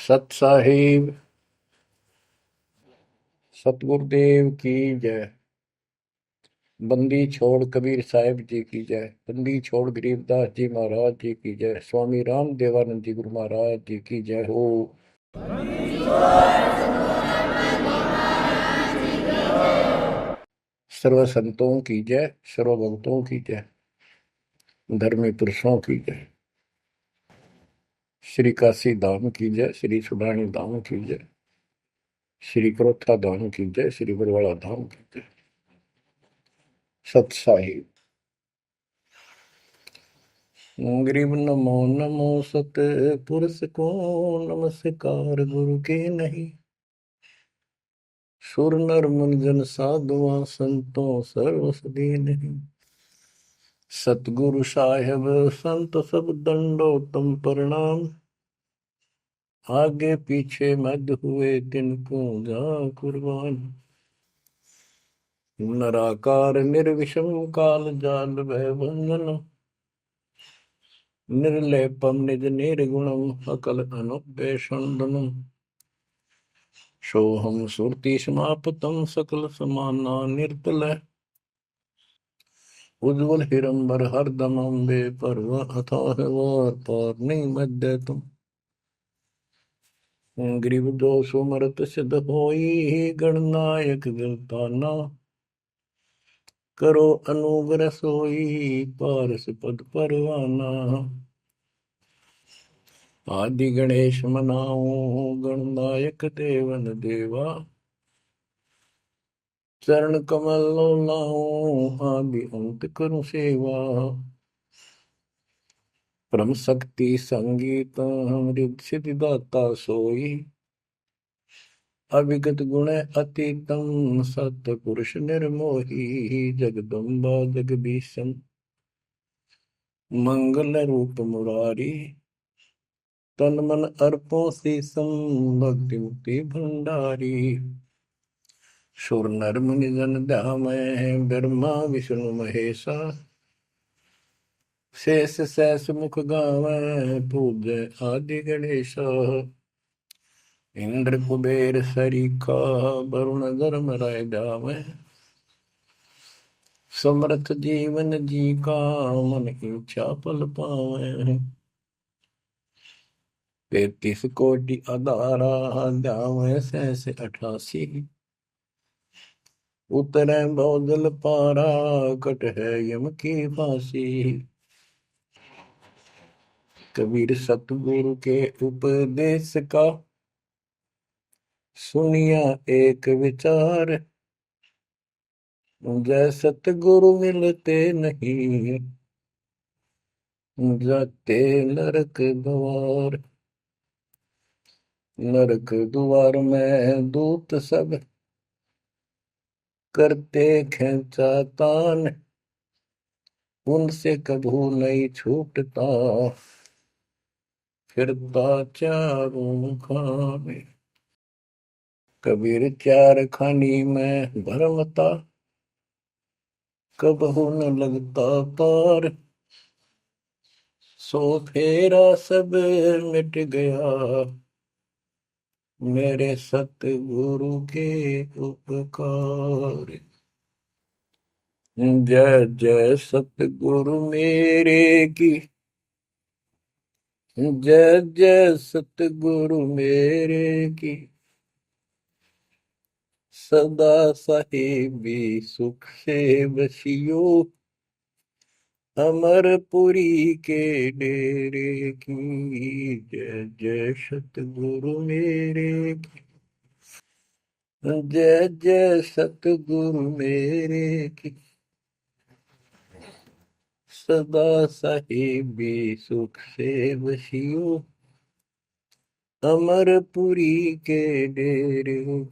सत साहिब सतगुरुदेव की जय। बंदी छोड़ कबीर साहिब जी की जय। बंदी छोड़ गरीबदास जी महाराज जी की जय। स्वामी राम देवानंद जी गुरु महाराज जी की जय हो। सर्व संतों की जय, सर्व भक्तों की जय, धर्मी पुरुषों की जय। श्री काशी धाम की जय, श्री सुडानी धाम की जय, श्री क्रोथा धाम की जय, श्री बरवाड़ा धाम की जय। सत साहिब गरीब नमो नमो सत पुरुष को नमस्कार गुरु के नहीं। सुर नर मुनिजन साधुआ संतों सर्वस नहीं। सतगुरु साहेब संत सब दंडो तुम प्रणाम। आगे पीछे मध्य हुए तिनको जा कुर्बान। नराकार निर्विषम काल जाल भय बंधन। निर्लेपम निज निर्गुणम अकल अनुपेशंदनम। सोहम सुरति समापतम सकल समाना निर्तल। उज्ज्वल हिरंबर हरदम अम्बे पर्व अथाह वार पार नहीं मध्य तुम। ग्रीव दोष मरत सिद्ध होई गणनायक गिरताना। करो अनुग्रह सोई पारस पद परवाना। आदि गणेश मनाओ गणनायक देवन देवा। चरण कमल लाओ आदि अंत करूं सेवा। परम शक्ति संगीत अमृत सिद्धिदाता सोई। अविगत गुण अतीतम सत पुरुष निर्मोही। जगदम्बा जगदीशन मंगल रूप मुरारी। तन मन अर्पो शीसम भक्ति मुक्ति भंडारी। सुर नर मुनि जन ध्यामय ब्रह्मा विष्णु महेशा। शेष सहस मुख गावै पूज्य आदि गणेशा। इंद्र कुबेर सरीखा वरुण धर्म राय जावै। समर्थ जीवन जी का मन इच्छा पल पावै। 33 कोटि अदारा जावै सहस 88। उतरै बहुजल पारा कट है यम की फांसी। कबीर सतगुरु के उपदेश का सुनिया एक विचार। जय सतगुरु मिलते नहीं जाते नरक द्वार। नरक द्वार में दूत सब करते खेचा तान। उनसे कभू नहीं छूटता फिरता चारों खाने। कबीर चार खानी में भरमता कबहू न लगता पार। सो फेरा सब मिट गया मेरे सतगुरु के उपकार। जय जय सतगुरु मेरे की। जय जय सतगुरु मेरे की। सदा साहिबी सुख से बसियो। अमरपुरी के डेरे की। जय जय सतगुरु मेरे की। जय जय सतगुरु मेरे की। सदा साहिबी सुख से बसियो। अमरपुरी के डेरे।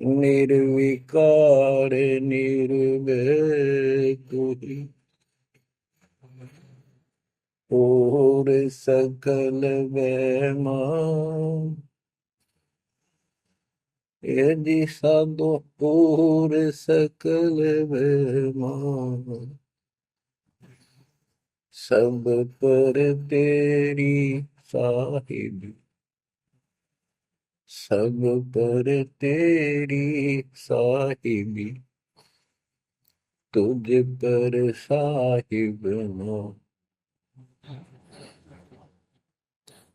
निर्विकार निर्भय तू ही और सकल वैमा। यदि साधो और सकल वैमा। सब पर तेरी साहिबी, सब पर तेरी साहिबी, तुझ पर साहिब ना,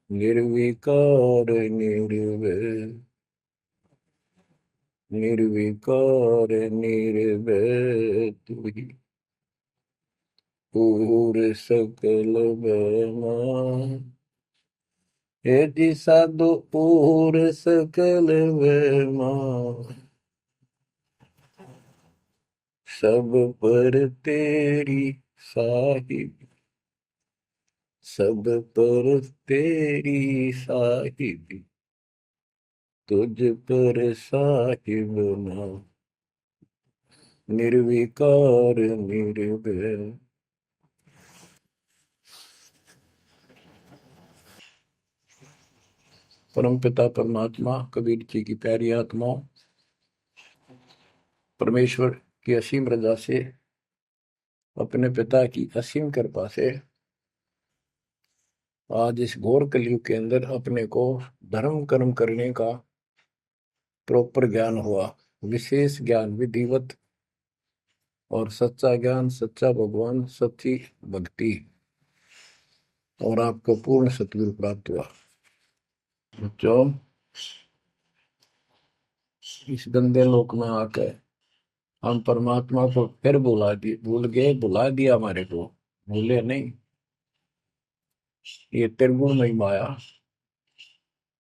निर्विकार निर्भय, निर्विकार निर्भय तू ही, पूर सकल बना, हे दिशा दो पूर सकल बना, सब पर तेरी साहिब, सब पर तेरी साहिबी, तुझ पर साहिब ना, निर्विकार निर्भय। परम पिता परमात्मा कबीर जी की प्यारी आत्माओं, परमेश्वर की असीम रजा से, अपने पिता की असीम कृपा से आज इस घोर कलयुग के अंदर अपने को धर्म कर्म करने का प्रॉपर ज्ञान हुआ, विशेष ज्ञान विधिवत, और सच्चा ज्ञान, सच्चा भगवान, सच्ची भक्ति, और आपको पूर्ण सतगुरु प्राप्त हुआ। जो इस गंदे लोक में आकर हम परमात्मा को फिर भुला दिए, भूल गए, भुला दिया हमारे को, भूले नहीं। ये त्रिगुण में माया,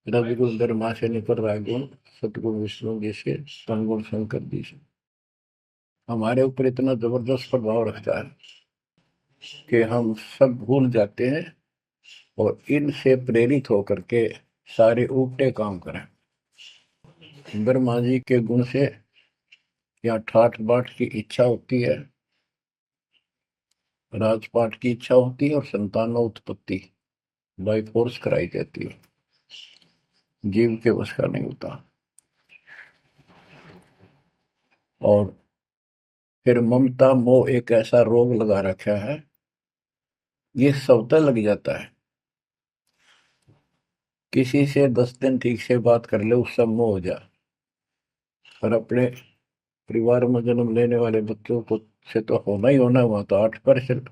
रजगुण धर्मा से निकल रहा गुण, सतगुण विष्णु जी से, तमगुण शंकर जी से हमारे ऊपर इतना जबरदस्त प्रभाव रखता है कि हम सब भूल जाते हैं और इनसे प्रेरित होकर के सारे उल्टे काम करें। ब्रह्मा जी के गुण से या ठाठ बाट की इच्छा होती है, राजपाट की इच्छा होती है, और संतानोत्पत्ति बाई फोर्स कराई जाती है, जीव के वश का नहीं होता। और फिर ममता मोह एक ऐसा रोग लगा रखा है, ये सबता लग जाता है। किसी से 10 दिन ठीक से बात कर ले, उससे मोह हो जा, और अपने परिवार में जन्म लेने वाले बच्चों को से तो होना ही होना, हुआ तो 8%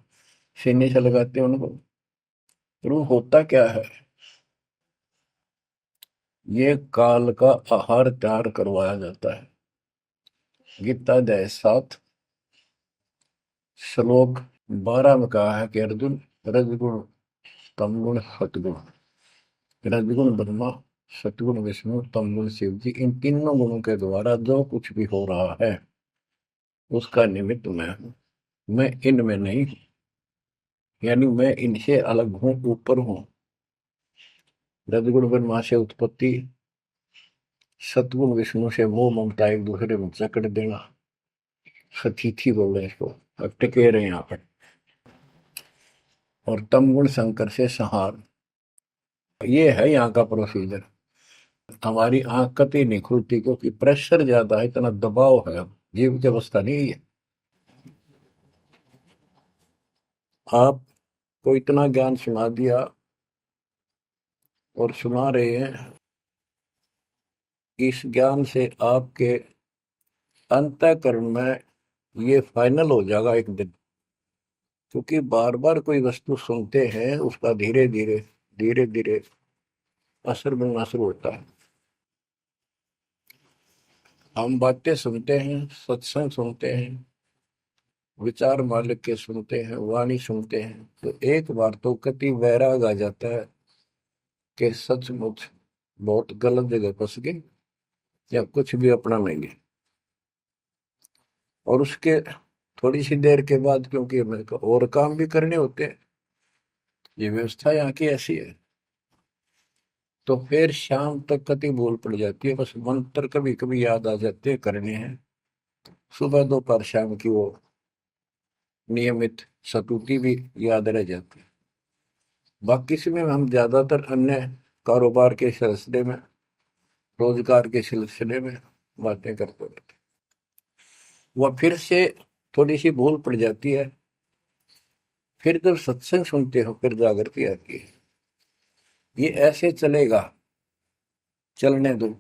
सीने से लगाते हैं उनको। तो वो होता क्या है, ये काल का आहार तैयार करवाया जाता है। गीता अध्याय 7 श्लोक 12 में कहा है कि अर्जुन, रजगुण तमगुण सतगुण, रजगुण ब्रह्मा, सतगुण विष्णु, तमगुण शिव जी, इन तीनों गुणों के द्वारा जो कुछ भी हो रहा है उसका निमित्त मैं हूं, मैं इनमें नहीं हूं, यानी मैं इनसे अलग हूं, ऊपर हूं। रजगुण ब्रह्मा से उत्पत्ति, सतगुण विष्णु से मोह ममता एक दूसरे में जकड़ देना, सतीथी बोल रहे हैं इसको, अब टिके रहे यहाँ पर, और तमगुण शंकर से संहार। ये है यहाँ का प्रोसीजर। हमारी आंख कतई नहीं खुलती क्योंकि प्रेशर ज्यादा है, इतना दबाव है, जीव की अवस्था नहीं है। आपको इतना ज्ञान सुना दिया और सुना रहे हैं, इस ज्ञान से आपके अंतःकरण में ये फाइनल हो जाएगा एक दिन। क्योंकि बार बार कोई वस्तु सुनते हैं, उसका धीरे धीरे धीरे धीरे असर बनना शुरू होता है। हम बातें सुनते हैं, सत्संग सुनते हैं, विचार मालिक के सुनते हैं, वाणी सुनते हैं, तो एक बार तो कति वैराग आ जाता है कि सचमुच बहुत गलत जगह फंस गए, या कुछ भी अपना लेंगे। और उसके थोड़ी सी देर के बाद, क्योंकि हमें और काम भी करने होते हैं, ये व्यवस्था यहाँ की ऐसी है, तो फिर शाम तक कति भूल पड़ जाती है, बस मंत्र कभी कभी याद आ जाते हैं करने हैं, सुबह दोपहर शाम की वो नियमित सतुति भी याद रह जाती है। बाकी समय हम ज्यादातर अन्य कारोबार के सिलसिले में, रोजगार के सिलसिले में बातें करते रहते हैं। वह फिर से थोड़ी सी भूल पड़ जाती है, फिर जब सत्संग सुनते हो फिर जागृति आती है। ये ऐसे चलेगा, चलने दो।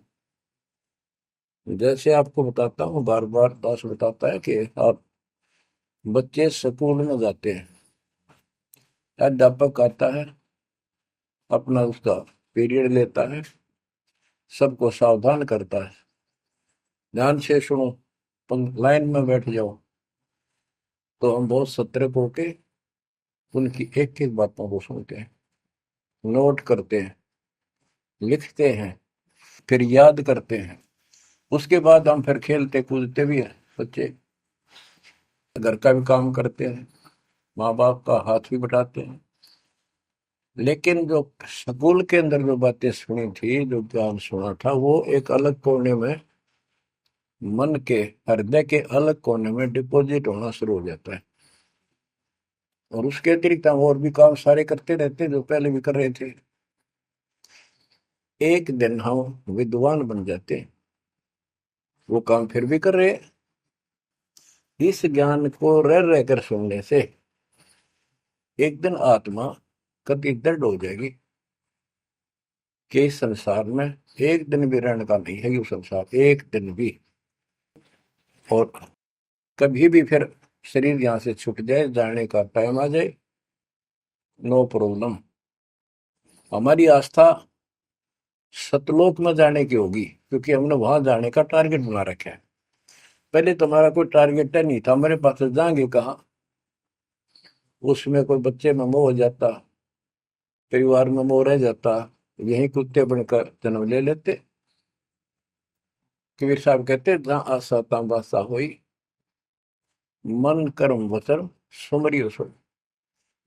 जैसे आपको बताता हूँ, बार बार दास बताता है कि आप बच्चे स्कूल में जाते हैं, अध्यापक आता है, अपना उसका पीरियड लेता है, सबको सावधान करता है, ध्यान से सुनो, लाइन में बैठ जाओ। तो हम बहुत सतर्क होके उनकी एक एक बातों को सुनते हैं, नोट करते हैं, लिखते हैं, फिर याद करते हैं। उसके बाद हम फिर खेलते कूदते भी हैं, बच्चे घर का भी काम करते हैं, माँ बाप का हाथ भी बटाते हैं। लेकिन जो स्कूल के अंदर जो बातें सुनी थी, जो ज्ञान सुना था, वो एक अलग कोने में, मन के हृदय के अलग कोने में डिपॉजिट होना शुरू हो जाता है। और उसके अतिरिक्त हम और भी काम सारे करते रहते हैं जो पहले भी कर रहे थे। एक दिन हम विद्वान बन जाते हैं, वो काम फिर भी कर रहे हैं। इस ज्ञान को रह रहकर सुनने से एक दिन आत्मा कति दृढ़ हो जाएगी कि इस संसार में एक दिन भी रहने का नहीं है, ये संसार एक दिन भी। और कभी भी फिर शरीर यहां से छूट जाए, जाने का टाइम आ जाए, नो प्रॉब्लम। हमारी आस्था सतलोक में जाने की होगी, क्योंकि हमने वहां जाने का टारगेट बना रखा है। पहले तुम्हारा कोई टारगेट नहीं था, हमारे पास जाएंगे कहाँ। उसमें कोई बच्चे में मोह हो जाता, परिवार में मोह रह जाता, यही कुत्ते बनकर जन्म ले लेते। कबीर साहब कहते, जहाँ आशा तहाँ बासा हुई, मन कर्म वचन सुमरियो सो।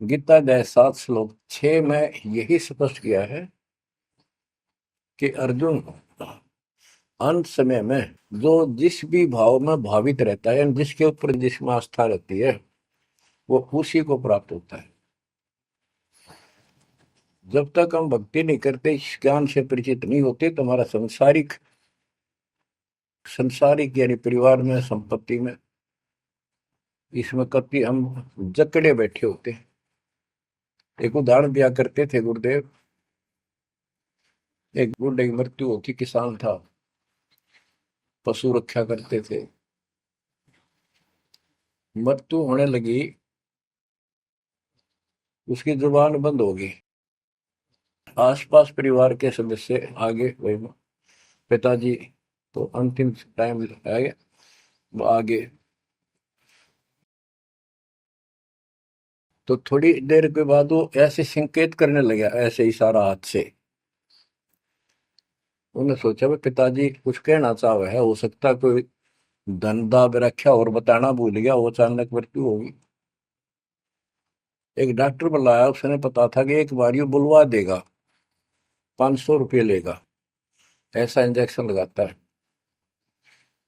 गीता अध्याय 7 श्लोक 6 में यही स्पष्ट किया है कि अर्जुन, अंत समय में जो जिस भी भाव में भावित रहता है, जिसके ऊपर जिसमें आस्था रहती है, वो उसी को प्राप्त होता है। जब तक हम भक्ति नहीं करते, इस ज्ञान से परिचित नहीं होते, तो हमारा संसारिक संसारिक यानी परिवार में, संपत्ति में, इसमें कभी हम जकड़े बैठे होते हैं। एक उदाहरण दिया करते थे गुरुदेव, एक बूढ़े की मृत्यु होती, किसान था, पशु रक्षा करते थे, मृत्यु होने लगी, उसकी जुबान बंद हो गई। आसपास परिवार के सदस्य आगे, वही पिताजी तो अंतिम टाइम आ गया, वो आगे। तो थोड़ी देर के बाद वो ऐसे संकेत करने लगा, ऐसे इशारा हाथ से। उन्होंने सोचा भाई पिताजी कुछ कहना चाह रहे है, हो सकता कोई धन दाब रखा और बताना भूल गया, वो अचानक मृत्यु होगी। एक डॉक्टर बुलाया, उसने पता था कि एक बार ये बुलवा देगा, 500 रुपये लेगा, ऐसा इंजेक्शन लगाता है।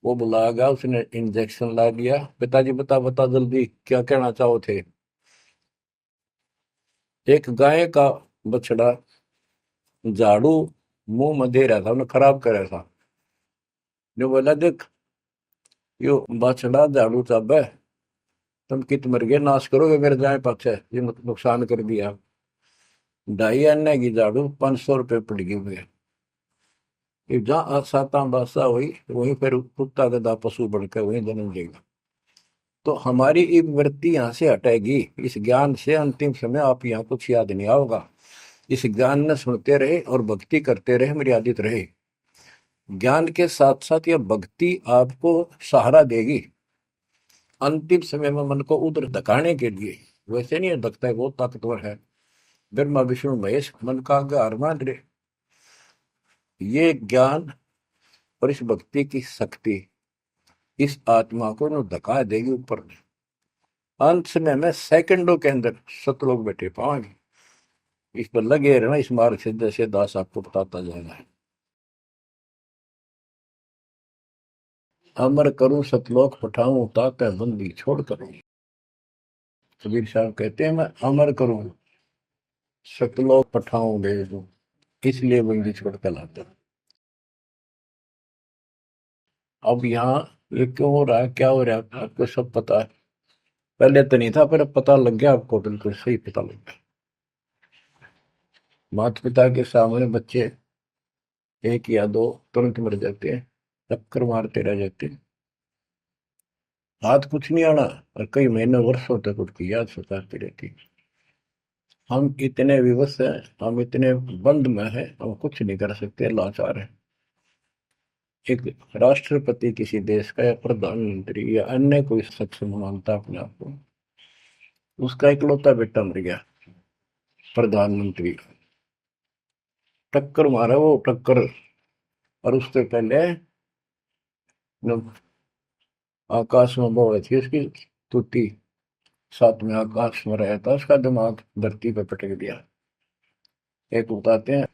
वो बुलाया गया, उसने इंजेक्शन ला दिया। पिताजी बता बता जल्दी क्या कहना चाहो थे। एक गाय का बछड़ा झाड़ू मुंह में दे रहा था, उन्हें खराब कर रहा था। जो बोला, देख यो बछड़ा झाड़ू चाबे, तुम कित मर गए, नाश करोगे मेरे गाय पाछे, ये नुकसान कर दिया। 2.5 आने की झाड़ू 500 रुपये पड़ गई हुए। जहाँ साता बासा हुई, वहीं पर कुत्ता गधा पशु बढ़कर वहीं जन्म लेगा। तो हमारी ये वृत्ति यहाँ से हटेगी, इस ज्ञान से अंतिम समय आप यहाँ कुछ याद नहीं आओगा। इस ज्ञान में सुनते रहे और भक्ति करते रहे, मर्यादित रहे। ज्ञान के साथ साथ यह भक्ति आपको सहारा देगी अंतिम समय में, मन को उधर धकाने के लिए। वैसे नहीं धकता है, बहुत ताकतवर है, ब्रह्मा विष्णु महेश मन का आधार मान रहे। ये ज्ञान और इस भक्ति की शक्ति इस आत्मा को न धका देगी ऊपर। अंत समय में सेकंडों के अंदर सतलोक बैठे पाएंगे। इस पर लगे रहना, इस मार्ग से जैसे दास आपको बताता जाएगा। अमर करूं सतलोक पठाऊं, ताकि बंदी छोड़ करूं। कबीर साहब कहते हैं, मैं अमर करूं सतलोक पठाऊं भेज दूं, इसलिए बंदी छोड़ कर लाता। अब यहाँ ये क्यों हो रहा है, क्या हो रहा है, आपको सब पता है। पहले तो नहीं था, पर अब पता लग गया आपको, बिल्कुल सही पता लग गया। माता पिता के सामने बच्चे एक या दो तुरंत मर जाते हैं, चक्कर मारते रह जाते हैं, हाथ कुछ नहीं आना, और कई महीने वर्षों तक उसकी याद सताती रहती है। हम इतने विवश हैं, हम इतने बंद में हैं, हम कुछ नहीं कर सकते, लाचार हैं। एक राष्ट्रपति किसी देश का, या प्रधानमंत्री, या अन्य कोई सक्षम मानता अपने आप को, उसका इकलौता बेटा मर गया, प्रधानमंत्री, टक्कर मारा वो, टक्कर। और उससे पहले जब आकाश में वो हुई थी उसकी तुती, साथ में आकाश में रहा था, उसका दिमाग धरती पे पटक दिया। एक बताते हैं,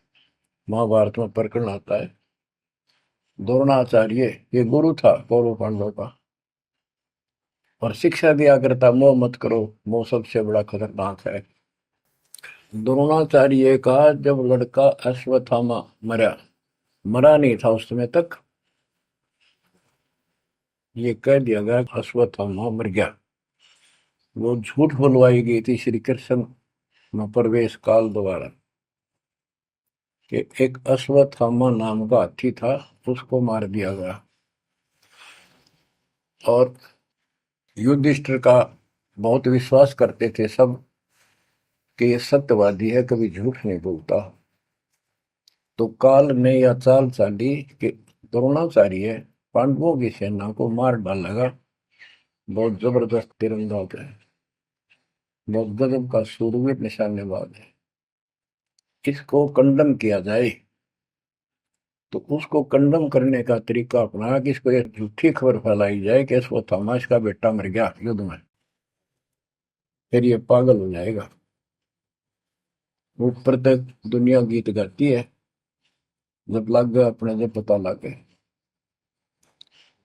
महाभारत में प्रकरण आता है, द्रोणाचार्य, ये गुरु था कौरव पांडव का, और शिक्षा दिया करता, मोह मत करो, मोह सबसे बड़ा खतरनाक है। द्रोणाचार्य का जब लड़का अश्वत्थामा मरा, मरा नहीं था उस समय तक, ये कह दिया गया अश्वत्थामा मर गया। वो झूठ बुलवाई गई थी श्री कृष्ण में प्रवेश काल द्वारा, कि एक अश्वत्थामा नाम का हाथी था, उसको मार दिया गया। और युधिष्ठिर का बहुत विश्वास करते थे सब, कि ये सत्यवादी है, कभी झूठ नहीं बोलता। तो काल ने यह चाल चाली कि द्रोणाचार्य पांडवों की सेना को मार डालेगा। बहुत जबरदस्त तीरंदाज है, बहुत गजब का शूरवीर निशानेबाज है, इसको कंडम किया जाए। तो उसको कंडम करने का तरीका अपनाया कि इसको एक झूठी खबर फैलाई जाए कि इसको थॉमस का बेटा मर गया युद्ध में, फिर ये पागल हो जाएगा। ऊपर तक दुनिया गीत गाती है, जब लग गया अपने, जब पता लग गया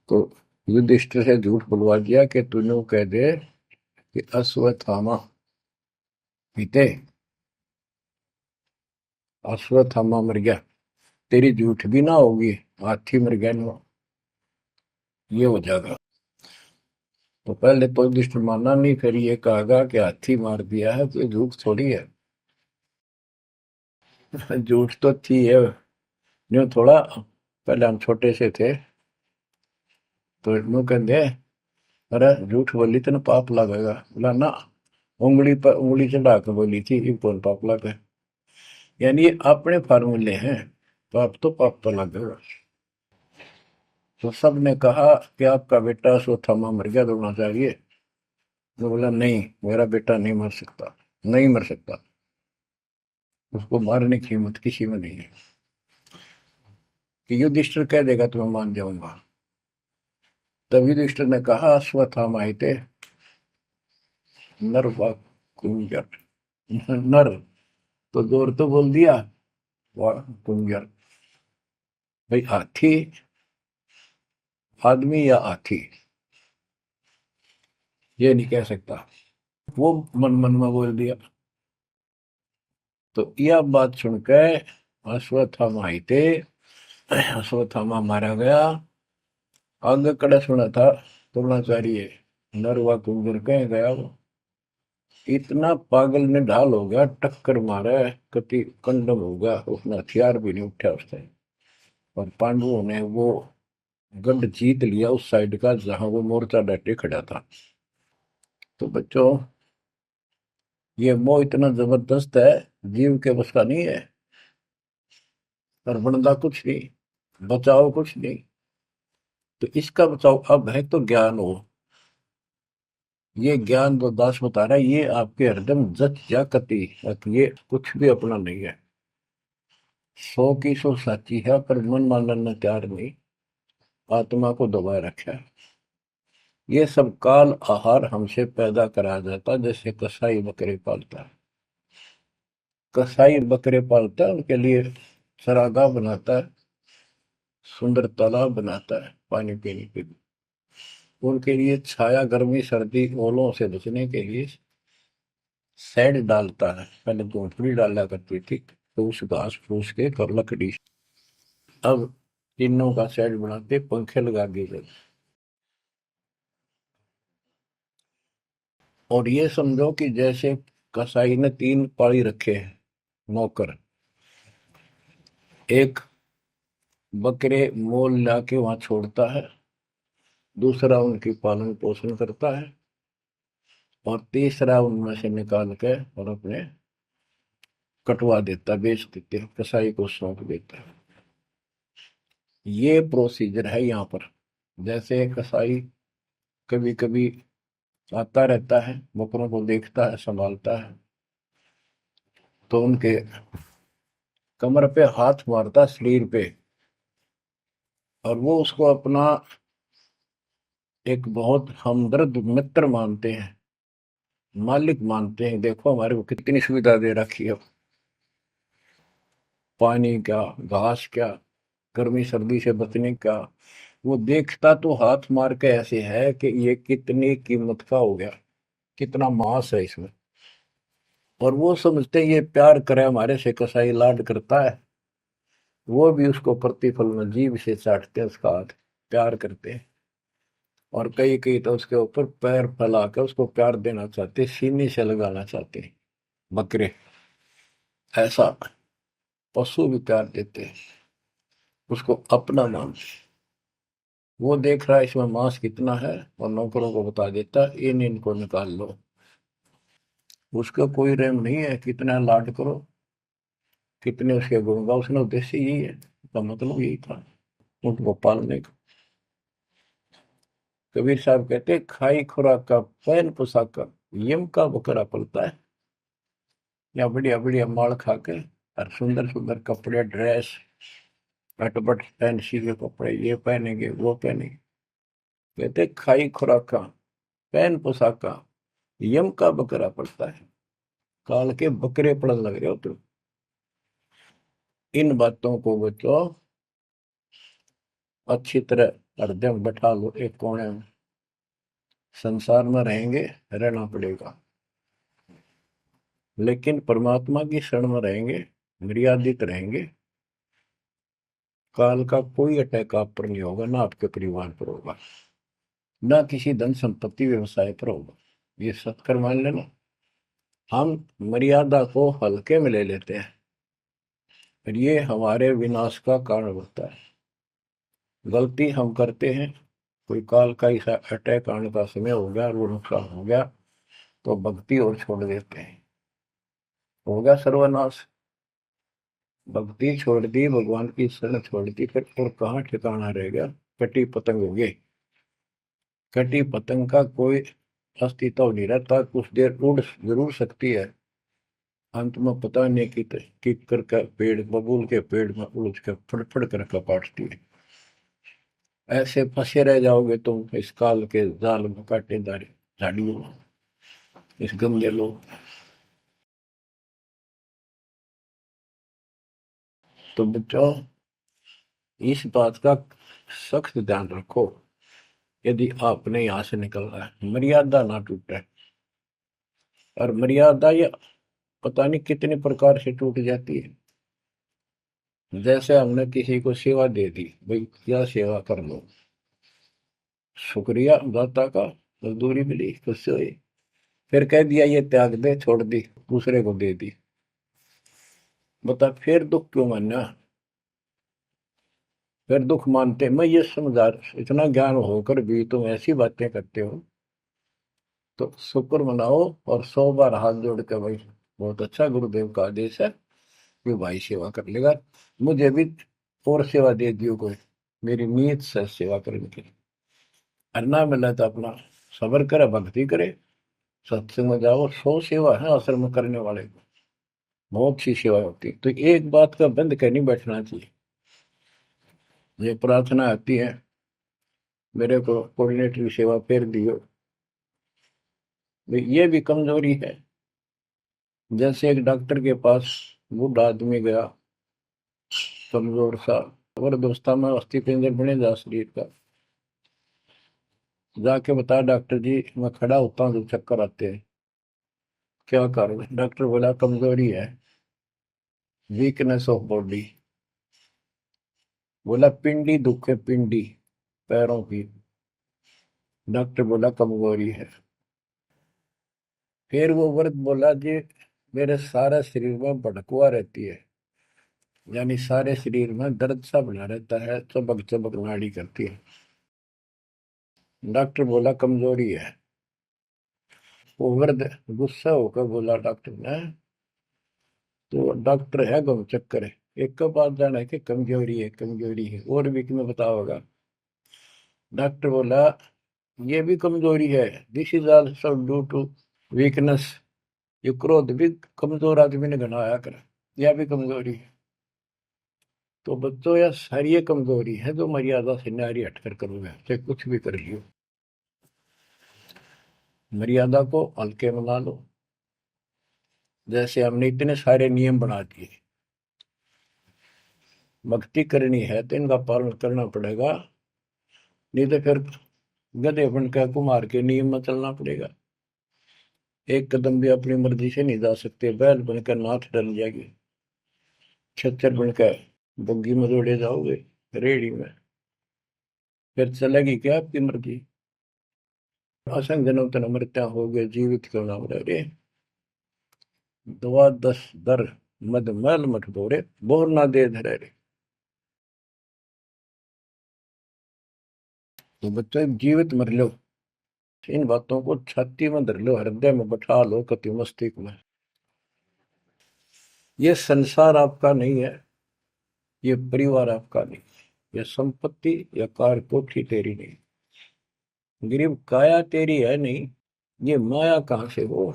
तो युधिष्ठिर से झूठ बुलवा दिया कि तूने कह दे कि अश्वत्थामा पीते, अश्वत्थामा मर गया, तेरी झूठ भी ना होगी, हाथी मर गया ना, ये हो जाएगा। तो पहले तो युधिष्ठिर माना नहीं, फिर ये कहा कि हाथी मार दिया है, तो झूठ थोड़ी है। झूठ तो थी है, जो थोड़ा, पहले हम छोटे से थे तो यूं कहते, अरे झूठ बोली तो ना पाप लगेगा, बोला ना, उंगली पर उंगली चढ़ा के बोली थी, ये कौन पाप लगे। यानी ये अपने फार्मूले हैं, पाप तो पाप तो लगेगा। तो सब ने कहा कि आपका बेटा अश्वत्थामा मर गया, दौड़ना चाहिए। तो बोला नहीं, मेरा बेटा नहीं मर सकता, नहीं मर सकता, उसको मारने की हिम्मत किसी में नहीं है। कि युधिष्ठिर कह देगा तो मैं मान जाऊंगा। तब युधिष्ठिर ने कहा, अश्वत्थामा थे नर व कुंजर, नर तो जोर तो बोल दिया, व कुंजर, भाई हाथी आदमी या हाथी, ये नहीं कह सकता, वो मन मन में बोल दिया। तो यह बात सुनकर अश्वत्थामा आई थे, अश्वत्थामा मारा गया। आगे कड़ा सुना था द्रोणाचार्य, नरवा कुंजर कह गया वो, इतना पागल ने ढाल हो गया, टक्कर मारा, कति कंडम हो गया, उसने हथियार भी नहीं उठा उसने। और पांडवों ने वो गढ़ जीत लिया उस साइड का जहां वो मोर्चा डटे खड़ा था। तो बच्चों, ये मोह इतना जबरदस्त है, जीव के बस का नहीं है। और बनता कुछ नहीं, बचाओ कुछ नहीं। तो इसका बचाओ अब है तो ज्ञान हो, ये ज्ञान जो दास बता रहा है, ये आपके हृदय में जच जा कति, ये कुछ भी अपना नहीं है। 100 की 100 साची है, पर मन मानने तैयार नहीं, आत्मा को दबाए रखा है। ये सब काल आहार हमसे पैदा कराया जाता, जैसे कसाई बकरे पालता है। कसाई बकरे पालता है, उनके लिए चरागाह बनाता है, सुंदर तालाब बनाता है पानी पीने के लिए, उनके लिए छाया, गर्मी, सर्दी, ओलों से बचने के लिए शेड डालता है। पहले झोंपड़ी डाला करती थी, तो उस घास फूस के और लकड़ी, अब तीनों का शेड बनाते, पंखे लगा दिए जाते। और ये समझो कि जैसे कसाई ने 3 पाली रखे हैं नौकर, एक बकरे मोल लाके वहां छोड़ता है, दूसरा उनकी पालन पोषण करता है, और तीसरा उनमें से निकाल के और अपने कटवा देता, बेच देते हैं, कसाई को सौंप देता है। ये प्रोसीजर है यहाँ पर। जैसे कसाई कभी कभी आता रहता है, बकरों को देखता है, संभालता है, तो उनके कमर पे हाथ मारता, शरीर पे, और वो उसको अपना एक बहुत हमदर्द मित्र मानते हैं, मालिक मानते हैं। देखो हमारे को कितनी सुविधा दे रखी है, पानी क्या, घास क्या, गर्मी सर्दी से बचने का। वो देखता तो हाथ मार के ऐसे है कि ये कितनी कीमत का हो गया, कितना मांस है इसमें। और वो समझते हैं ये प्यार करे हमारे से, कसाई लाड करता है, वो भी उसको प्रतिफल में जीभ से चाटते हैं उसका हाथ, प्यार करते हैं। और कई कई तो उसके ऊपर पैर फैला कर उसको प्यार देना चाहते, सीने से लगाना चाहते हैं बकरे। ऐसा पशु भी प्यार देते हैं, उसको अपना मान। वो देख रहा है इसमें मांस कितना है, और नौकरों को बता देता है इन इनको निकाल लो। उसका कोई रहम नहीं है, कितना लाड करो, कितने उसके गुण गाओ। उसने उद्देश्य यही है, उसका मतलब यही था, उनको पालने का। कबीर साहब कहते खाई खुराक का पैन पोशाक का यम का बकरा पलता है। या बढ़िया बढ़िया माल खा के और सुंदर सुंदर कपड़े, ड्रेस, अटपट फैंसी के कपड़े, ये पहनेंगे वो पहनेंगे। कहते खाई खुराक का पैन पोशाक का यम का बकरा पड़ता है। काल के बकरे पड़न लग रहे हो तुम। इन बातों को बच्चों अच्छी तरह हृदय में बैठा लो, एक कोने में। संसार में रहेंगे, रहना पड़ेगा, लेकिन परमात्मा की शरण में रहेंगे, मर्यादित रहेंगे। काल का कोई अटैक आप पर नहीं होगा, ना आपके परिवार पर होगा, ना किसी धन संपत्ति व्यवसाय पर होगा। ये सत्कर मान लेना। हम मर्यादा को हल्के में ले लेते हैं, और ये हमारे विनाश का कारण होता है। गलती हम करते हैं, कोई काल का ऐसा अटैक आने का समय हो गया और वो नुकसान हो गया, तो भक्ति और छोड़ देते हैं, हो गया सर्वनाश। भक्ति छोड़ दी, भगवान की शरण छोड़ दी, फिर और कहाँ ठिकाना रह गया। कटी पतंग हो गई। कटी पतंग का कोई अस्तित्व नहीं रहता, कुछ देर उड़ जरूर सकती है, अंत में पता नहीं कि कर का पेड़, बबूल के पेड़ में उड़ के फड़फड़ कर कपाटती है। ऐसे फंसे रह जाओगे तुम इस काल के जाल में, कांटेदार झाड़ियों में, इस गंदे लोग। तो बच्चों इस बात का सख्त ध्यान रखो, यदि आपने यहाँ से निकलना है, मर्यादा ना टूटे। और मर्यादा ये पता नहीं कितने प्रकार से टूट जाती है। जैसे हमने किसी को सेवा दे दी, भाई क्या सेवा कर लो, शुक्रिया दाता का, मजदूरी मिली, खुशी हुई, फिर कह दिया ये त्याग दे, छोड़ दी, दूसरे को दे दी। बता फिर दुख क्यों मानना, फिर दुख मानते। मैं ये समझा, इतना ज्ञान होकर भी तुम ऐसी बातें करते हो, तो शुक्र मनाओ और 100 बार हाथ जोड़ के, भाई बहुत अच्छा, गुरुदेव का आदेश है कि भाई सेवा कर लेगा, मुझे भी और सेवा दे दियो कोई, मेरी नीयत से सेवा करने की। अन्ना मिला तो अपना सबर करे, भक्ति करे, सत्संग में जाओ। 100 सेवा है आश्रम में करने वाले को, बहुत सी सेवा होती है। तो एक बात का बंद कर नहीं बैठना चाहिए। ये प्रार्थना आती है, मेरे को कोऑर्डिनेटर की सेवा फेर दियो, ये भी कमजोरी है। जैसे एक डॉक्टर के पास बूढ़ा आदमी गया, कमजोर सा, जबरदस्ता में अस्थि पिंजर बने जा शरीर का, जाके बता डॉक्टर जी मैं खड़ा होता हूँ तो चक्कर आते हैं, क्या कारण है? डॉक्टर बोला कमजोरी है, वीकनेस ऑफ बॉडी। बोला पिंडी दुख है, पिंडी, पैरों की। डॉक्टर बोला कमजोरी है। फिर वो व्रत बोला जी, मेरे सारा शरीर में भड़कुआ रहती है, यानी सारे शरीर में दर्द सा बना रहता है, चबक चबक नाड़ी करती है। डॉक्टर बोला कमजोरी है। वो वृद्ध गुस्सा होकर बोला डॉक्टर ने, तो डॉक्टर है गम चक्कर है, एक का बात जाना है कि कमजोरी है, कमजोरी है, और भी तुम्हें पता होगा। डॉक्टर बोला ये भी कमजोरी है, this is also due to weakness. ये क्रोध भी कमजोर आदमी ने घनाया कर, यह भी कमजोरी है। तो बच्चों यह सारी ये कमजोरी है जो मर्यादा से नारी हटकर करोगे, चाहे कुछ भी कर लियो। मर्यादा को हल्के में ना लो। जैसे हमने इतने सारे नियम बना दिए, भक्ति करनी है तो इनका पालन करना पड़ेगा, नहीं तो फिर गधे बनकर कुमार के नियम में चलना पड़ेगा। एक कदम भी अपनी मर्जी से नहीं जा सकते, बैल बनकर नाथ डल जाएगी, खच्चर बनकर बग्गी में दौड़े जाओगे, रेड़ी में, फिर चलेगी क्या आपकी मर्जी। असंग जन्म तन मृत्या हो गए, जीवित क्यों नाम रे। दवा दस दर मद मैल मठ बोरे, बोर ना दे धरे रे। तो बच्चों जीवित मर लो, इन बातों को छाती में धर लो, हृदय में बैठा लो, कति मस्तिष्क में। ये संसार आपका नहीं है, ये परिवार आपका नहीं, ये संपत्ति या कार कोठी तेरी नहीं, गरीब काया तेरी है नहीं, ये माया कहां से हो।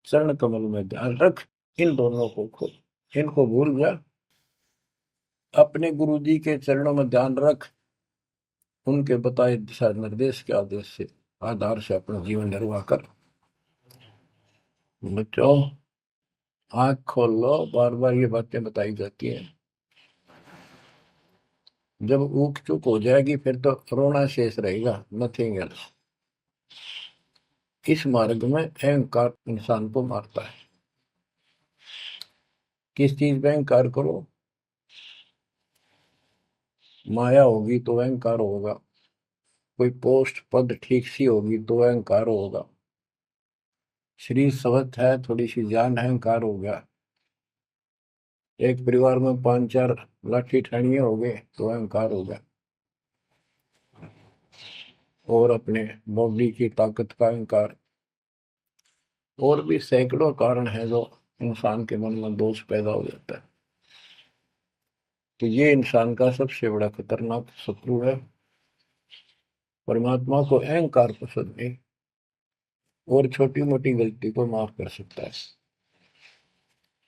चरण कमल में ध्यान रख, इन दोनों को खो, इनको भूल जा, अपने गुरु जी के चरणों में ध्यान रख, उनके बताए दिशा निर्देश के आदेश से आधार से अपना जीवन निर्वाह कर। बच्चों आंख खोल लो, बार बार ये बातें बताई जाती हैं। जब ऊक चुक हो जाएगी फिर तो रोना शेष रहेगा, नथिंग एल्स। इस मार्ग में अहंकार इंसान को मारता है। किस चीज में अहंकार करो, माया होगी तो अहंकार होगा, कोई पोस्ट पद ठीक सी होगी तो अहंकार होगा, शरीर स्वस्थ है, थोड़ी सी जान, अहंकार हो गया, एक परिवार में पांच चार लाठी ठाणिये हो गए तो अहंकार हो गया, और अपने बॉडी की ताकत का अहंकार। और भी सैकड़ों कारण है जो इंसान के मन में दोष पैदा हो जाता है। तो ये इंसान का सबसे बड़ा खतरनाक शत्रु है। परमात्मा को अहंकार पसंद नहीं, और छोटी मोटी गलती को माफ कर सकता है।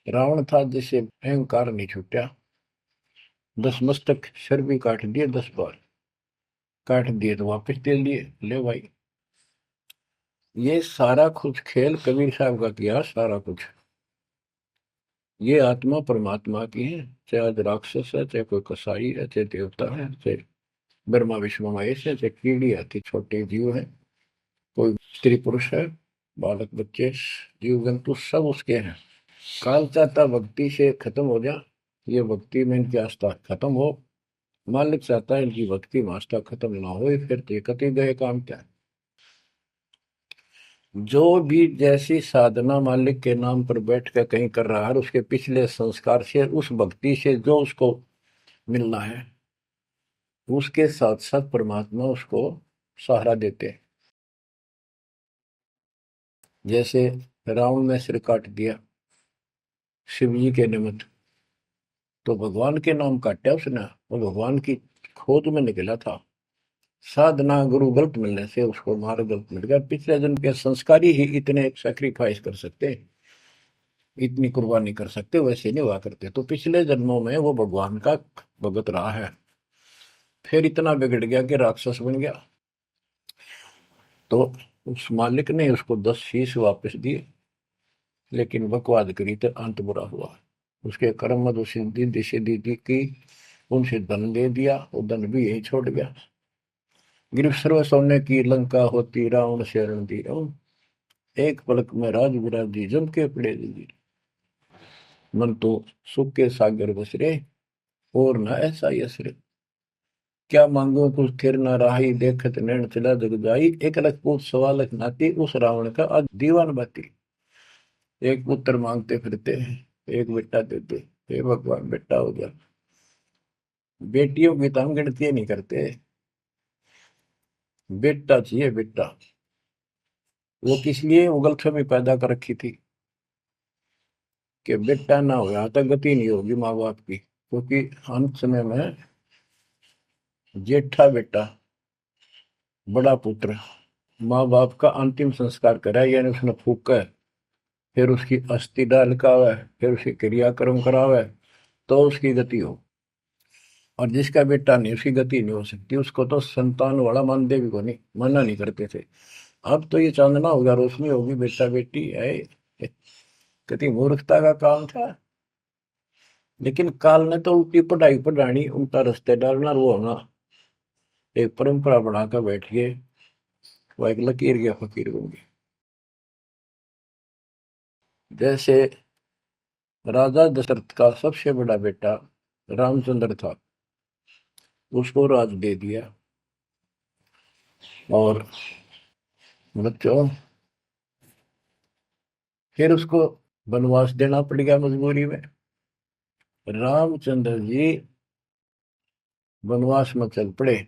रावण था जिसे अहंकार नहीं छूटा, 10 मस्तक सर भी काट दिए, 10 बार काट दिए तो वापस दे दिए, ले भाई। ये सारा कुछ खेल कबीर साहब का किया, सारा कुछ। ये आत्मा परमात्मा की है, चाहे आज राक्षस है, चाहे कोई कसाई है, चाहे देवता है, चाहे ब्रह्मा विष्णु महेश है, चाहे कीड़ी आती छोटे जीव है, कोई स्त्री पुरुष है, बालक बच्चे, जीव जंतु सब उसके हैं। काल चाहता भक्ति से खत्म हो जा, ये भक्ति में इनकी आस्था खत्म हो, मालिक चाहता है इनकी भक्ति में आस्था खत्म ना हो, फिर तो कति गए काम क्या है। जो भी जैसी साधना मालिक के नाम पर बैठ कर कहीं कर रहा है, उसके पिछले संस्कार से, उस भक्ति से जो उसको मिलना है, उसके साथ साथ परमात्मा उसको सहारा देते हैं। जैसे रावण ने सिर काट दिया शिव जी के निमित्त, तो भगवान के नाम काटा उसने, वो भगवान की खोज में निकला था। साधना गुरु गलत मिलने से उसको मार्ग गलत मिल गया, पिछले जन्म के संस्कारी ही इतने सेक्रीफाइस कर सकते, इतनी कुर्बानी कर सकते, वैसे नहीं हुआ करते। तो पिछले जन्मों में वो भगवान का भगत रहा है, फिर इतना बिगड़ गया कि राक्षस बन गया। तो उस मालिक ने उसको 10 शीश वापस दिए, लेकिन बकवाद करी तो अंत बुरा हुआ। उसके कर्म मद सिद्धि सिद्धि की, उनसे धन दे दिया, वो धन भी यही छोड़ गया। गिरफ्त सर्व सोने की लंका होती, रावण शरण दी रावण, एक पलक में राज विराजी जम के पड़े दी। मन तो सुख के सागर बसरे, और न ऐसा यसरे। क्या मांगो कुछ थिर न राही, देखत नैन चला जग जाई, 1 लाख पूत 1.25 लाख नाती, उस रावण का आज दीवान बाती। एक पुत्र मांगते फिरते हैं, एक बेटा देते, हे भगवान बेटा हो गया। बेटियों की तो हम गिनती नहीं करते, बेटा चाहिए बेटा। वो किस लिए उगलछमी पैदा कर रखी थी कि बेटा ना हो, यहाँ तक गति नहीं होगी माँ बाप की, क्योंकि अंत समय में जेठा बेटा, बड़ा पुत्र, माँ बाप का अंतिम संस्कार कराए, यानी उसने फूका है, फिर उसकी अस्थि डाल का है, फिर उसकी क्रियाक्रम करावे, तो उसकी गति हो। और जिसका बेटा नहीं, उसकी गति नहीं हो सकती, उसको तो संतान वाला मानते भी को नहीं, मना नहीं करते थे। अब तो ये चांदना होगा, रोशनी होगी, बेटा बेटी है, कितनी मूर्खता का काम था। लेकिन काल ने तो उल्टी पढ़ाई पढ़ानी, उल्टा रास्ते डालना, वो होना एक परंपरा बनाकर बैठ गए, वो एक लकीर के फकीर होंगे। जैसे राजा दशरथ का सबसे बड़ा बेटा रामचंद्र था, उसको राज दे दिया, और बच्चों फिर उसको वनवास देना पड़ गया मजबूरी में। रामचंद्र जी वनवास में चल पड़े।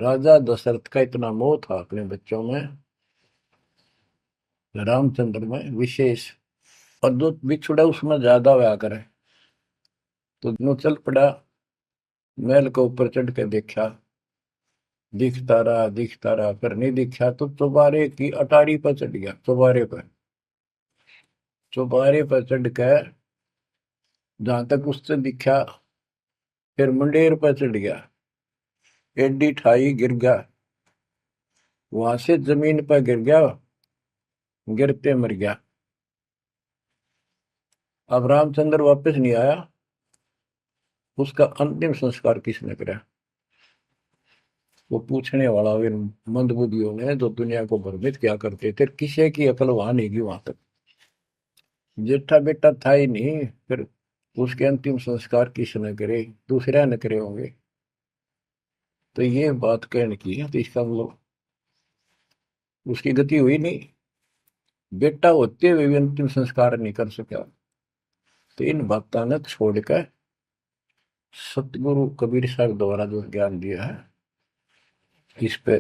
राजा दशरथ का इतना मोह था अपने बच्चों में, रामचंद्र में विशेष, और जो बिछुड़ा उसमें ज्यादा हुआ करे, तो दोनों चल पड़ा। महल के ऊपर चढ़ के देखा, दिखता रहा, पर नहीं दिखा, तो चौबारे की अटारी पर चढ़ गया, चौबारे पर, चौबारे पर चढ़ कर जहां तक उससे दिखा, फिर मुंडेर पर चढ़ गया, एडी ठाई गिर गया, वहां से जमीन पर गिर गया, गिरते मर गया। अब रामचंद्र वापस नहीं आया, उसका अंतिम संस्कार किसने करा? वो पूछने वाला वे मंदबुद्धियों ने, जो दुनिया को भ्रमित क्या करते थे, किसी की अकल वहां नहीं गई वहां तक। जेठा बेटा था ही नहीं, फिर उसके अंतिम संस्कार किसने करे? दूसरा न करे होंगे। तो ये बात कहने की है, तो इसका मतलब उसकी गति हुई नहीं, बेटा होते हुए भी अंतिम संस्कार नहीं कर सका। तो इन बातों ने छोड़कर सतगुरु कबीर साहब द्वारा जो ज्ञान दिया है, इस पे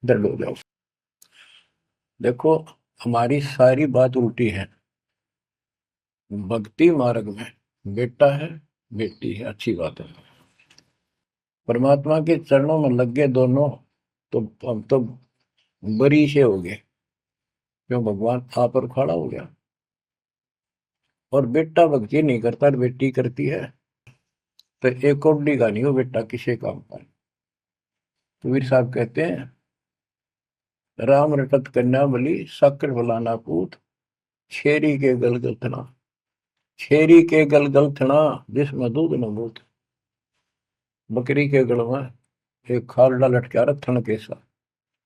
दृढ़ हो जाओ। देखो, हमारी सारी बात उल्टी है। भक्ति मार्ग में बेटा है, बेटी है, अच्छी बात है। परमात्मा के चरणों में लग गए दोनों, तो हम तो बरी से हो गए, क्यों? भगवान आप पर खड़ा हो गया। और बेटा भक्ति नहीं करता, बेटी करती है, तो एक कौडी का नहीं हो बेटा, किसी काम का। कबीर साहब कहते हैं, राम रटत कन्या बलि, साकर फलाना पूत, छेरी के गलगल थना, छेरी के गलगल थना, जिसमें दूध न बूत। बकरी के गल में एक खाल लटका रहा, थन के साथ,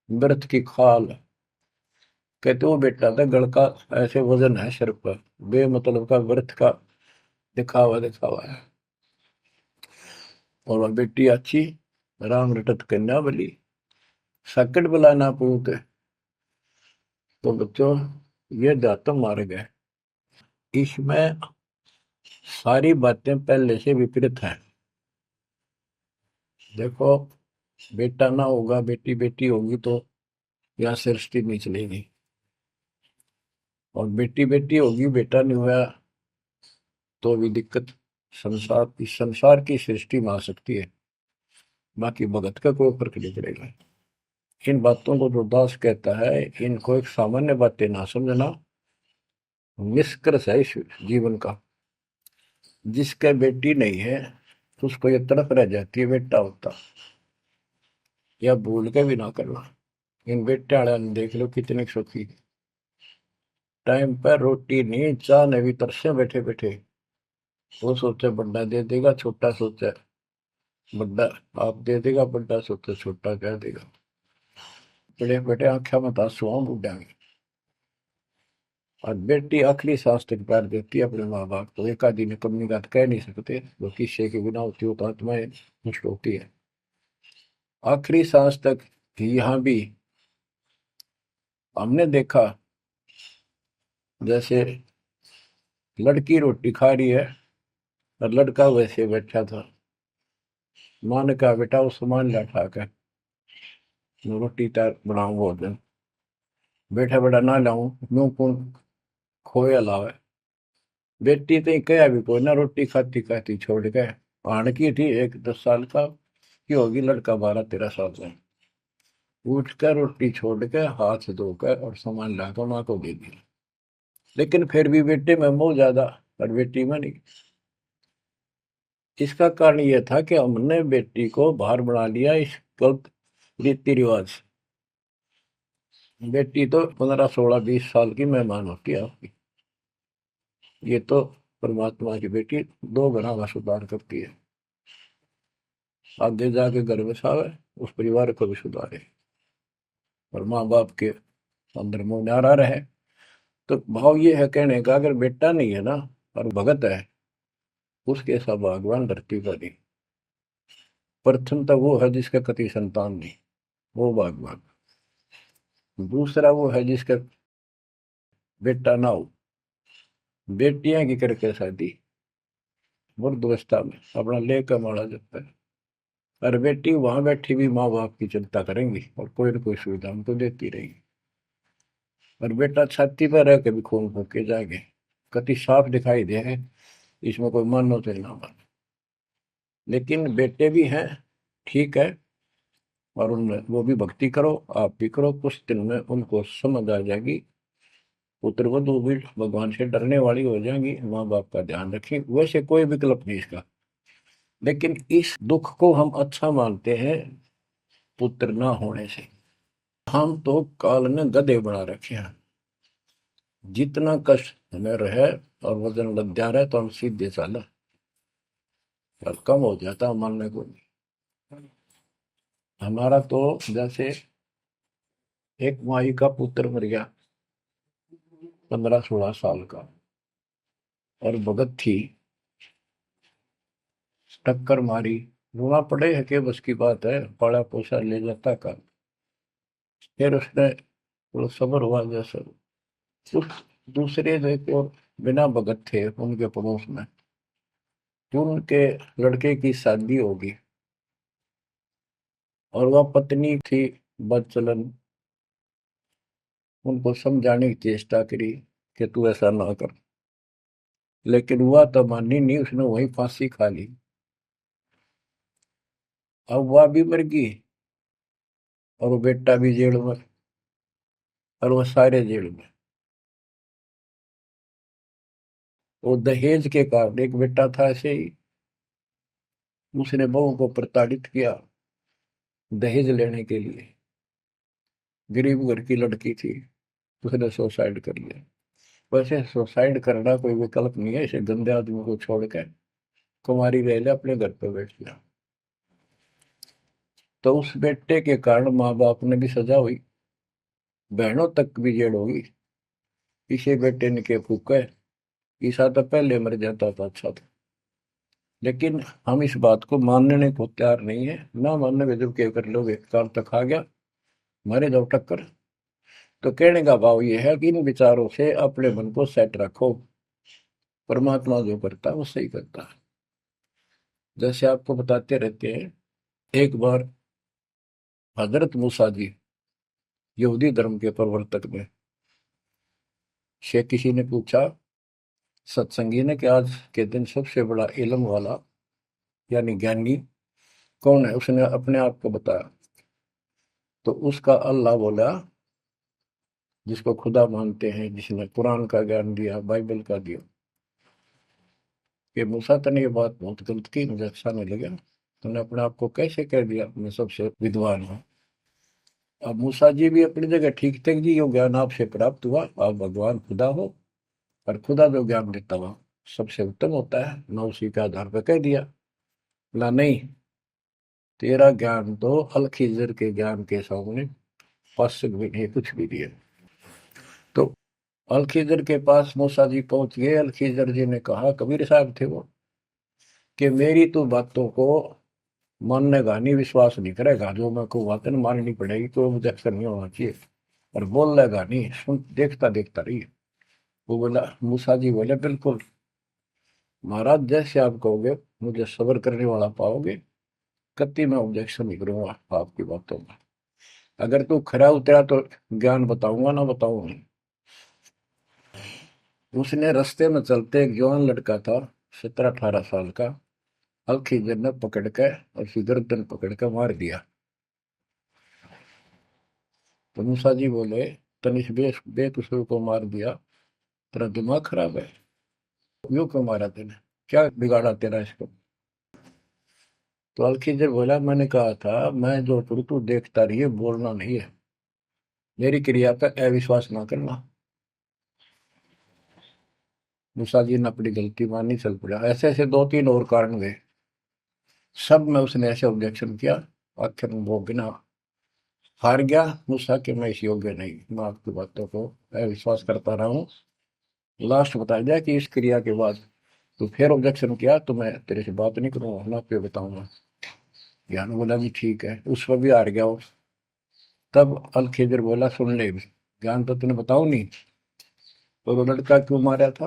व्रत की खाल। कहते वो बेटा था गल का, ऐसे वजन है सिर पर, बेमतलब का व्रत का दिखावा दिखावा है। और वह बेटी अच्छी, राम रटत कन्या बली, सकट बुलाना पूत। तो बच्चों, ये दातम मार्ग है, इसमें सारी बातें पहले से विपरीत हैं। देखो, बेटा ना होगा, बेटी बेटी होगी, तो यहाँ सृष्टि नहीं चलेगी। और बेटी बेटी होगी, बेटा नहीं हुआ, तो भी दिक्कत संसार की सृष्टि में आ सकती है। बाकी भगत का कोई फर्क नहीं पड़ेगा। इन बातों को जो दास कहता है, इनको एक सामान्य बातें ना समझना, निष्कर्ष है इस जीवन का। जिसका बेटी नहीं है, तो उसको ये तड़प रह जाती है बेटा होता, या भूल के भी ना करना। इन बेटे वाले ने देख लो कितने सुखी, टाइम पर रोटी नहीं, चाह नहीं भी तरसे बैठे बैठे। वो सोचे बड़ा दे देगा, छोटा सोचे बड़ा आप दे देगा, बड़ा सोचे छोटा कह देगा। बड़े बेटे आंखें में आंसू बुढ़ा में। और बेटी आखिरी सांस तक प्यार देती है अपने माँ बाप को। एक आदि ने कमी बात कह नहीं सकते, वो किस्से के बिना होती हो तो आत्माएं नष्ट होती है। आखिरी सांस तक यहाँ भी हमने देखा, जैसे लड़की रोटी खा रही है और लड़का वैसे बैठा था। माँ ने कहा बेटा वो सामान ला उठा कर, मैं रोटी तैयार बनाऊं भोजन। बेटा बेटा ना लाऊं, यूं कौन खोया लावे। बेटी तो कया भी कोई ना, रोटी खाती खाती छोड़ गए। आण की थी एक 10 साल का की होगी, लड़का 12-13 साल का। उठ कर रोटी छोड़ के हाथ धोकर और सामान लाकर माँ को दे दिया। लेकिन फिर भी बेटे में मोह ज्यादा और बेटी में नहीं। इसका कारण यह था कि हमने बेटी को बाहर बना लिया इस गलत रीति रिवाज। बेटी तो 15-16-20 साल की मेहमान होती है आपकी। ये तो परमात्मा की बेटी 2 गुना का सुधार करती है। आगे जाके घर बसावे, उस परिवार को भी सुधारे और माँ बाप के अंदर मोह न्यारा रहे। तो भाव ये है कहने का, अगर बेटा नहीं है ना और भगत है, उसके सब भगवान धरती पर नहीं। प्रथम तो वो है जिसका कति संतान नहीं, वो भगवान। दूसरा वो है जिसका बेटा ना हो, बेटियां की करके शादी वृद्धावस्था में अपना लेकर माड़ा जाता है। और बेटी वहां बैठी भी माँ बाप की चिंता करेंगी और कोई ना कोई सुविधा उनको देती रहेगी। और बेटा छाती पर रह के भी खून फूक के जाएंगे, कति साफ दिखाई दे है। इसमें कोई मानो तो ना मानो, लेकिन बेटे भी हैं, ठीक है। और उनमें वो भी भक्ति करो, आप भी करो, कुछ दिन में उनको समझ आ जाएगी। पुत्र वधु भी भगवान से डरने वाली हो जाएंगी, माँ बाप का ध्यान रखें। वैसे कोई विकल्प नहीं इसका, लेकिन इस दुख को हम अच्छा मानते हैं पुत्र ना होने से। हम तो काल ने गधे बना रखे हैं। जितना कष्ट हमें रहे और वजन लग जा रहा है तो हम सीधे चला, और कम हो जाता मानने को नहीं। हमारा तो जैसे एक माई का पुत्र मर गया 15-16 साल का, और भगत थी, टक्कर मारी, रोना पड़े है कि बस की बात है, पाला पोसा ले जाता का। फिर उसने थोड़ा सब्र हुआ जैसे। उस दूसरे जो एक और बिना भगत थे उनके पड़ोस में, जो उनके लड़के की शादी होगी, और वह पत्नी थी बदचलन, उनको समझाने की चेष्टा करी कि तू ऐसा ना कर, लेकिन वह तो मानी नहीं, उसने वही फांसी खा ली। अब वह भी मर गई और वो बेटा भी जेल में, और वो सारे जेल में। वो दहेज के कारण, एक बेटा था ऐसे ही, उसने बहू को प्रताड़ित किया दहेज लेने के लिए। गरीब घर की लड़की थी, उसने सुसाइड कर लिया। वैसे सुसाइड करना कोई विकल्प नहीं है, इसे गंदे आदमी को छोड़कर कुमारी रह ले, अपने घर पे बैठ गया। तो उस बेटे के कारण माँ बाप ने भी सजा हुई, बहनों तक भी जेल होगी। इसे बेटे ने के फूका है, ईसा तो पहले मर जाता था अच्छा था। लेकिन हम इस बात को मानने को तैयार नहीं है, ना मानने में जब क्या कर लोगे, काल तक आ गया, मारे जाओ टक्कर। तो कहने का भाव ये है कि इन विचारों से अपने मन को सेट रखो, परमात्मा जो करता है वो सही करता है। जैसे आपको बताते रहते हैं, एक बार हजरत मूसा जी, यहूदी धर्म के प्रवर्तक में, से किसी ने पूछा सत्संगी ने कि आज के दिन सबसे बड़ा इल्म वाला यानी ज्ञानी कौन है। उसने अपने आप को बताया, तो उसका अल्लाह बोला, जिसको खुदा मानते हैं, जिसने कुरान का ज्ञान दिया, बाइबल का दिया। कि मूसा तने ये बात बहुत गलत की, मुझे अच्छा नहीं लगा, तुमने अपने आप को कैसे कह दिया मैं सबसे विद्वान हूँ। अब मूसा जी भी अपनी जगह ठीक थे जी, यो ज्ञान आपसे प्राप्त हुआ, आप भगवान खुदा हो, और खुदा जो ज्ञान देता हुआ सबसे उत्तम होता है, मैं उसी के आधार पर कह दिया। बोला नहीं, तेरा ज्ञान तो अल के ज्ञान के सामने फासक भी नहीं, कुछ भी नहीं है। तो अलखिजर के पास मूसा जी पहुंच गए। अलखिजर जी ने कहा, कबीर साहब थे वो, कि मेरी तो बातों को माननेगा नहीं, विश्वास नहीं करेगा, जो मैं को बातें माननी पड़ेगी, कोई ऑब्जेक्शन नहीं होना चाहिए, और बोल लेगा नहीं, सुन देखता देखता रही। वो बोला, मूसा जी बोले, बिल्कुल महाराज, जैसे आप कहोगे, मुझे सब्र करने वाला पाओगे, कति मैं ऑब्जेक्शन नहीं करूंगा आपकी बातों में। अगर तू खरा उतरा तो ज्ञान बताऊंगा, ना बताऊंगा। उसने रास्ते में चलते, एक जवान लड़का था, 17-18 साल का, अलखिजर ने पकड़ के और उसकी गर्दन पकड़ के मार दिया। तो मूसा जी बोले, तनिष बेकसूर को मार दिया, तेरा दिमाग खराब है, यूं क्यों मारा तेने, क्या बिगाड़ा तेरा इसको। तो अलखिजर बोला, मैंने कहा था मैं जो करूँ तू देखता रहिए, बोलना नहीं है, मेरी क्रिया का अविश्वास ना करना। मूसा जी ने अपनी गलती मानी, चल पड़ा। ऐसे ऐसे 2-3 और कारण गए, सब में उसने ऐसे ऑब्जेक्शन किया। आखिर में वो बिना हार गया मूसा कि मैं इस योग्य नहीं, मैं आपकी बातों को अविश्वास करता रहा हूँ। लास्ट बता दिया कि इस क्रिया के बाद तो फिर ऑब्जेक्शन किया तो मैं तेरे से बात नहीं करूंगा, ना पे बताऊंगा। ज्ञान बोला भी ठीक है, उस पर भी हार गया वो। तब अलखिजर बोला, सुन ले, ज्ञान तो तूने बताऊ नहीं, तो वो लड़का क्यों मारा था।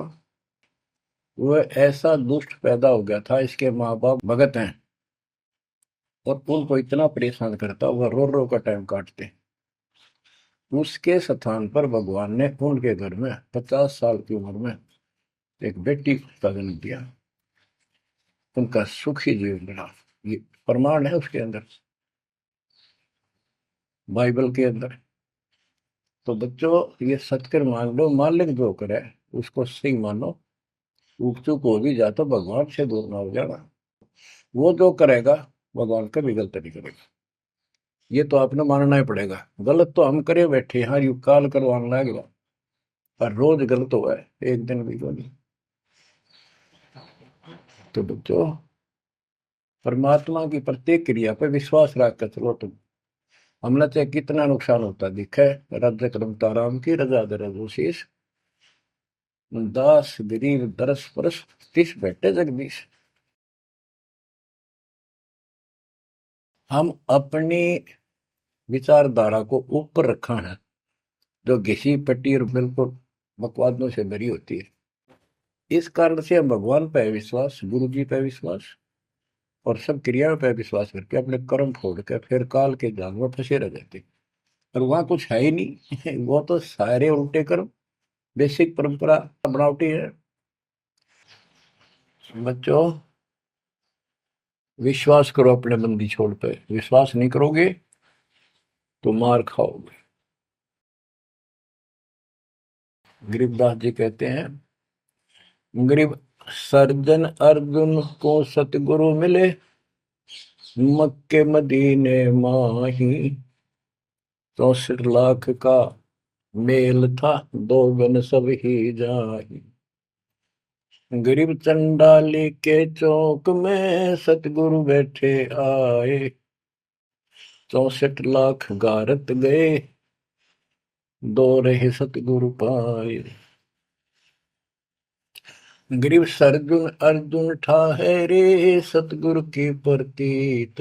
वो ऐसा दुष्ट पैदा हो गया था, इसके माँ बाप भगत हैं, और उनको इतना परेशान करता, वह रो रो का टाइम काटते। उसके स्थान पर भगवान ने उनके घर में 50 साल की उम्र में एक बेटी का जन्म दिया। उनका सुखी जीवन रहा। ये प्रमाण है उसके अंदर, बाइबल के अंदर। तो बच्चों, ये सत्कर मान लो, मालिक जो करे उसको सही मानो। ऊक चूक हो भी जाए तो भगवान से दूर ना हो जाना। वो जो करेगा भगवान कभी गलत नहीं करेगा, ये तो आपने मानना ही पड़ेगा। गलत तो हम करे बैठे, हाँ यू काल करवाने लगेगा, पर रोज गलत हुआ है, एक दिन भी तो नहीं। तो बच्चों, परमात्मा की प्रत्येक क्रिया पर विश्वास रख कर चलो तुम। हमने चाहे कितना नुकसान होता दिखे, राज्य करमता राम की रजा दरशीष, दास गरीब दरस परस, तिस बैठे जगदीश। हम अपनी विचारधारा को ऊपर रखा है, जो घिसी पट्टी और बिल्कुल बकवादों से भरी होती है। इस कारण से हम भगवान पे विश्वास, गुरु जी पे विश्वास, और सब क्रियाओं पे विश्वास करके अपने कर्म छोड़ के फिर काल के जाल में फंसे रह जाते। और वहां कुछ है ही नहीं वो तो सारे उल्टे कर्म, बेसिक परंपरा बनावटी है। बच्चों, विश्वास करो अपने बंदी छोड़ पे, विश्वास नहीं करोगे तो मार खाओगे। गरीबदास जी कहते हैं, गरीब सर्जन अर्जुन को सतगुरु मिले, मक्के मदीने माही, 64 लाख का मेल था, दो गन सब ही जाही। गरीब चंडाली के चौक में सतगुरु बैठे आए, 64 लाख गारत गए, दो रहे सतगुरु पाए। गरीब सरजुन अर्जुन ठाहरे, सतगुरु की प्रतीत,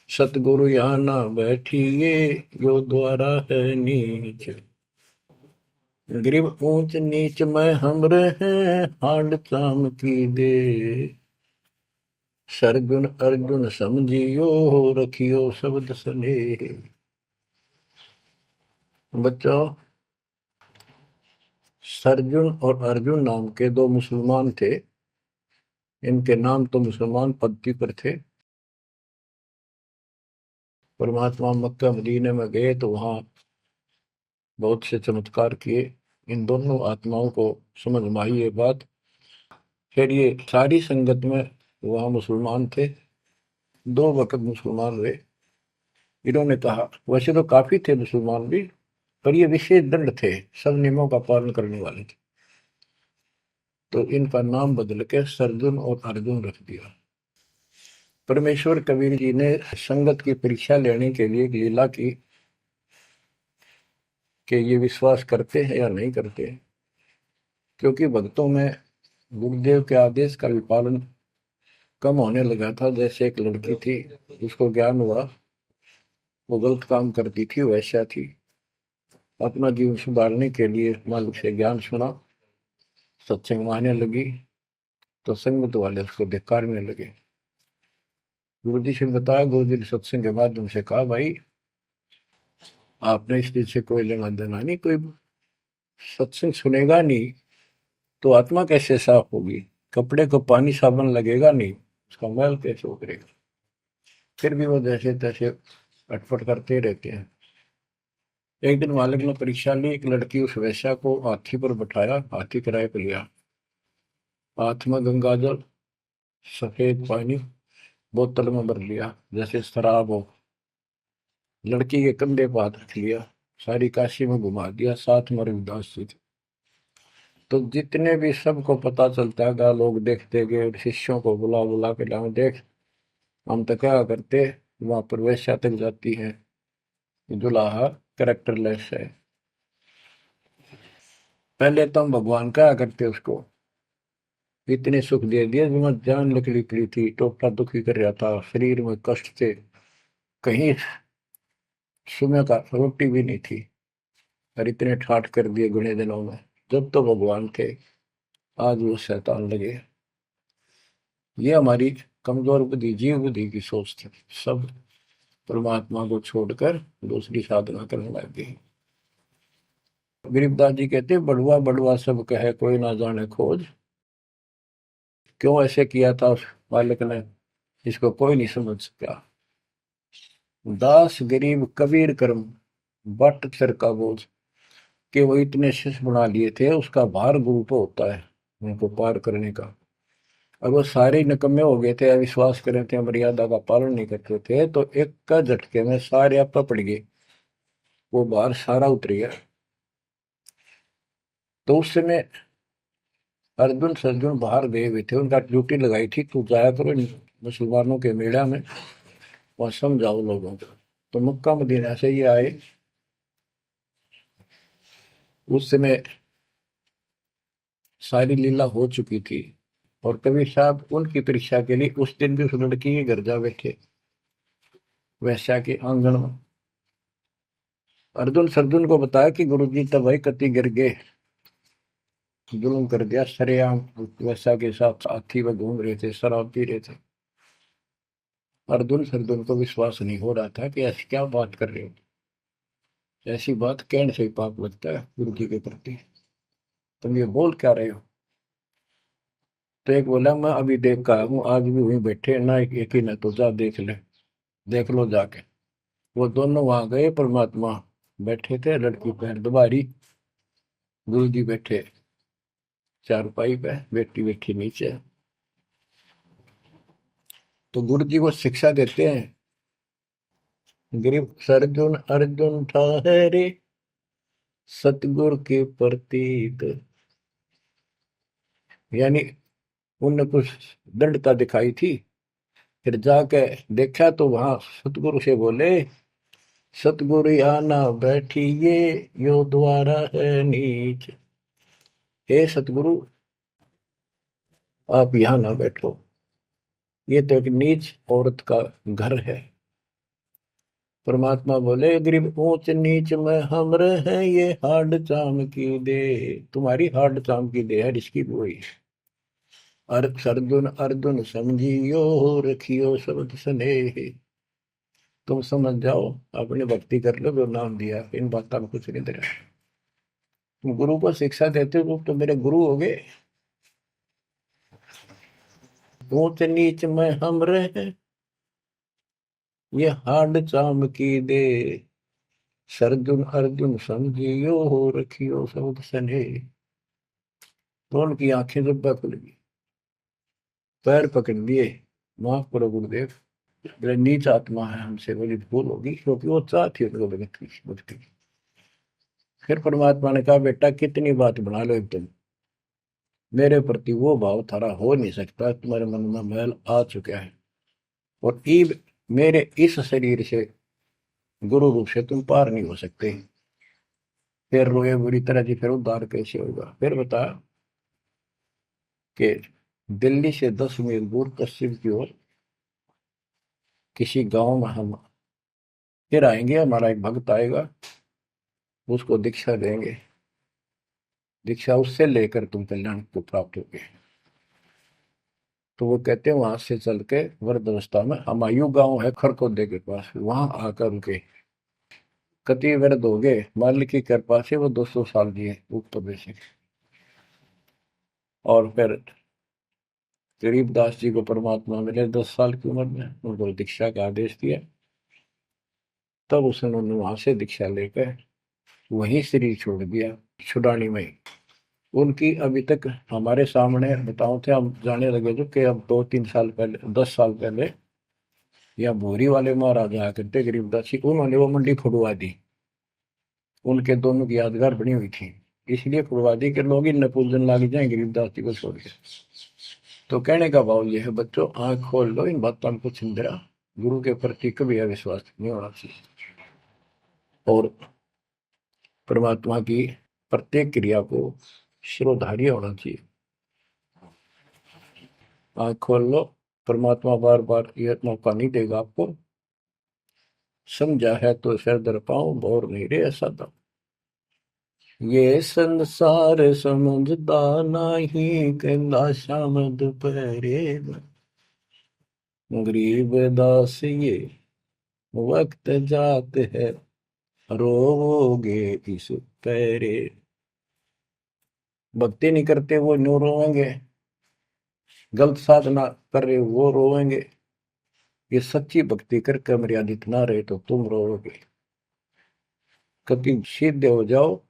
सतगुरु यहाँ ना बैठिए, यो द्वारा है नीच। गरीब ऊंच नीच में हम रहे, हांड चाम की दे, सरगुन अर्जुन समझियो, रखियो शब्द सने। बच्चों, सरजुन और अर्जुन नाम के दो मुसलमान थे। इनके नाम तो मुसलमान पद्धति पर थे। परमात्मा मक्का मदीने में गए तो वहां बहुत से चमत्कार किए। इन दोनों आत्माओं को समझ में आई ये बात। फिर ये सारी संगत में वहां मुसलमान थे, 2 वक्त मुसलमान हुए। इन्होंने कहा, वैसे तो काफी थे मुसलमान भी, पर ये विशेष दृढ़ थे, सब नियमों का पालन करने वाले थे। तो इनका नाम बदल के सरजुन और अर्जुन रख दिया। परमेश्वर कबीर जी ने संगत की परीक्षा लेने के लिए एक लीला की। कि ये विश्वास करते हैं या नहीं करते हैं। क्योंकि भक्तों में गुरुदेव के आदेश का भी पालन कम होने लगा था। जैसे एक लड़की थी, जिसको ज्ञान हुआ वो गलत काम करती थी, वैसा थी। अपना जीवन सुधारने के लिए मालिक से ज्ञान सुना, सत्संग मानने लगी, तो संगत वाले उसको धिक्कारने लगे। गुरु जी से बताया, गुरु जी ने सत्संग के माध्यम से कहा, भाई आपने इस चीज से कोई लेना देना नहीं, कोई सत्संग सुनेगा नहीं तो आत्मा कैसे साफ होगी, कपड़े को पानी साबुन लगेगा नहीं, उसका मैल कैसे उतरेगा। फिर भी वो जैसे तैसे अटपट करते रहते हैं। एक दिन मालिक ने परीक्षा ली, एक लड़की उस वैश्या को हाथी पर बैठाया, हाथी किराए पर लिया, हाथ में गंगा जल, सफेद पानी बोतल में भर लिया जैसे शराब हो, लड़की के कंधे पर हाथ रख लिया, सारी काशी में घुमा दिया, साथ में रविदास जी थे। तो जितने भी सबको पता चलता है, लोग देखते गए, शिष्यों को बुला बुला के लाओ, देख हम तो क्या करते, वहां पर वैश्या तक जाती है, दुल्हा कैरेक्टरलेस है। पहले तो हम भगवान क्या करते उसको, इतने सुख दे दिए, जिसमें जान निकली पड़ी थी, टोटा दुखी कर रहा था, शरीर में कष्ट थे, कहीं सुबह का रोटी भी नहीं थी, और इतने ठाठ कर दिए गुने दिनों में। जब तो भगवान थे, आज वो शैतान लगे। ये हमारी कमजोर बुद्धि, जीव बुद्धि की सोच थी। सब परमात्मा को छोड़कर दूसरी साधना करने लग गए। गरीबदास जी कहते, बड़ुआ बड़ुआ सब कहे, कोई ना जाने खोज। क्यों ऐसे किया था उस बालक ने, इसको कोई नहीं समझ सका। दास गरीब कबीर कर्म, बट सर का बोझ। कि वो इतने शिष्य बना लिए थे, उसका भार गुरु पे होता है उनको पार करने का। और वो सारे निकम्मे हो गए थे, अविश्वास कर रहे थे, मर्यादा का पालन नहीं करते थे, तो एक का झटके में सारे आप पड़ गए, वो भार सारा उतर गया। तो उस समय अर्जुन सर्जुन बाहर गए हुए थे, उनका ड्यूटी लगाई थी, तू जाया करो इन मुसलमानों के मेला में, वहां समझाओ लोगों को। तो मक्का मदीना से ये आए। उस समय सारी लीला हो चुकी थी, और कबीर साहब उनकी परीक्षा के लिए उस दिन भी उस लड़की के घर जा बैठे, वैश्या के आंगन में। अर्जुन सर्जुन को बताया कि गुरु जी तब भाई कति गिर गए, जुल्म कर दिया सरेआम, वैश्या के साथ हाथी में घूम रहे थे, शराब पी रहे थे। अर्जुन सर्जुन को विश्वास नहीं हो रहा था कि ऐसी क्या बात कर रहे हो, ऐसी बात कहने से ही पाप लगता है गुरु जी के प्रति, तुम ये बोल क्या रहे हो। तो एक बोला, मैं अभी देख कर हूँ, आज भी वहीं बैठे ना, एक ही ना, तो जा देख ले, देख लो जाके। वो दोनों वहां गए, परमात्मा बैठे थे, लड़की पैर दुबारी, गुरु जी बैठे चारपाई पे, बेटी बैठी नीचे। तो गुरु जी को शिक्षा देते हैं, गिरफ्त अर्जुन अर्जुन ठहरे, सतगुरु के प्रतीक। यानी उनने कुछ दृढ़ता दिखाई थी, फिर जाके देखा तो वहां सतगुरु से बोले, सतगुरु आना बैठिए, यो द्वारा है नीच। हे सतगुरु, आप यहाँ ना बैठो, ये तो एक नीच औरत का घर है। परमात्मा बोले, गरीब ऊंच नीच में हम रहे, ये हाड चाम की दे, तुम्हारी हाड चाम की दे है, इसकी वही। अर्जुन अर्जुन समझियो, रखियो शब्द स्नेह। तुम समझ जाओ, अपनी भक्ति कर लो, जो नाम दिया, इन बातों में कुछ नहीं दे रहा। तुम गुरु को शिक्षा देते हो तो मेरे गुरु हो गए। ऊंच नीच में हम रहे, ये हाड चाम की दे, सरजुन अर्जुन समझियो, रखियो शब्द स्नेह। तो उनकी आंखें जब खुल गई, पैर पकड़ लिए, माफ करो गुरुदेव, मेरे नीच आत्मा है, हमसे बड़ी भूल होगी, क्योंकि वो चाहती उनको भगत की मुक्ति। फिर परमात्मा ने कहा, बेटा कितनी बात बना लो एकदम, मेरे प्रति वो भाव थारा हो नहीं सकता, तुम्हारे मन में मैल आ चुका है, और ईब मेरे इस शरीर से, गुरु रूप से तुम पार नहीं हो सकते। फिर रोए बुरी तरह जी, फिर उद्धार कैसे होगा? फिर बता कि दिल्ली से 10 मील दूर पश्चिम की ओर किसी गांव में हम फिर आएंगे, हमारा एक भक्त आएगा, उसको दीक्षा देंगे, दीक्षा उससे लेकर तुम कल्याण को प्राप्त होगे। तो वो कहते हैं वहां से चल के वृद्ध अवस्था में हमायूं गांव है खरकोदे के पास, वहां आकर उनके कति वृद्ध हो गए, मालिक की कृपा से वो 200 साल जिए ऊपर से। और फिर गरीबदास जी को परमात्मा मिले 10 साल की उम्र में, उनको दीक्षा का आदेश दिया। तब उसने वहां से दीक्षा लेकर वहीं शरीर छोड़ दिया, छुड़ानी में। उनकी अभी तक हमारे सामने बताओ थे, हम जाने लगे थे कि अब 2-3 साल पहले, 10 साल पहले, या भोरी वाले महाराज आया करते गरीबदास जी, उन्होंने वो मंडी फुड़वा दी। उनके दोनों की यादगार बनी हुई थी, इसलिए फुड़वा दी कि लोग इन पूजन लाग जाए गरीबदास जी को छोड़ के। तो कहने का भाव यह है बच्चों, आंख खोल लो, इन बातों को चिंतरा, गुरु के प्रति कभी अविश्वास नहीं होना चाहिए, और परमात्मा की प्रत्येक क्रिया को शिरोधार्य होना चाहिए। आंख खोल लो, परमात्मा बार बार यह मौका नहीं देगा आपको। समझा है तो सिर दर पाऊं, और नहीं रे ऐसा था। ये संसार समझदा नहीं, कहंदा शाम दोपहरे गरीब दास ये वक्त जात है, रोवोगे इस पैरे। भक्ति नहीं करते वो न्यू रोएंगे, गलत साधना कर रहे वो रोएंगे। ये सच्ची भक्ति करके मर्यादित ना रहे तो तुम रोओगे। कभी सीधे हो जाओ,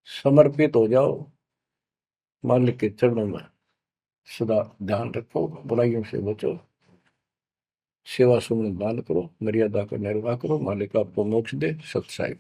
समर्पित हो जाओ, मालिक के चरणों में सदा ध्यान रखो, बुराइयों से बचो, सेवा सुमन दान करो, मर्यादा का निर्वाह करो, मालिक आपको मोक्ष दे। सत्साई।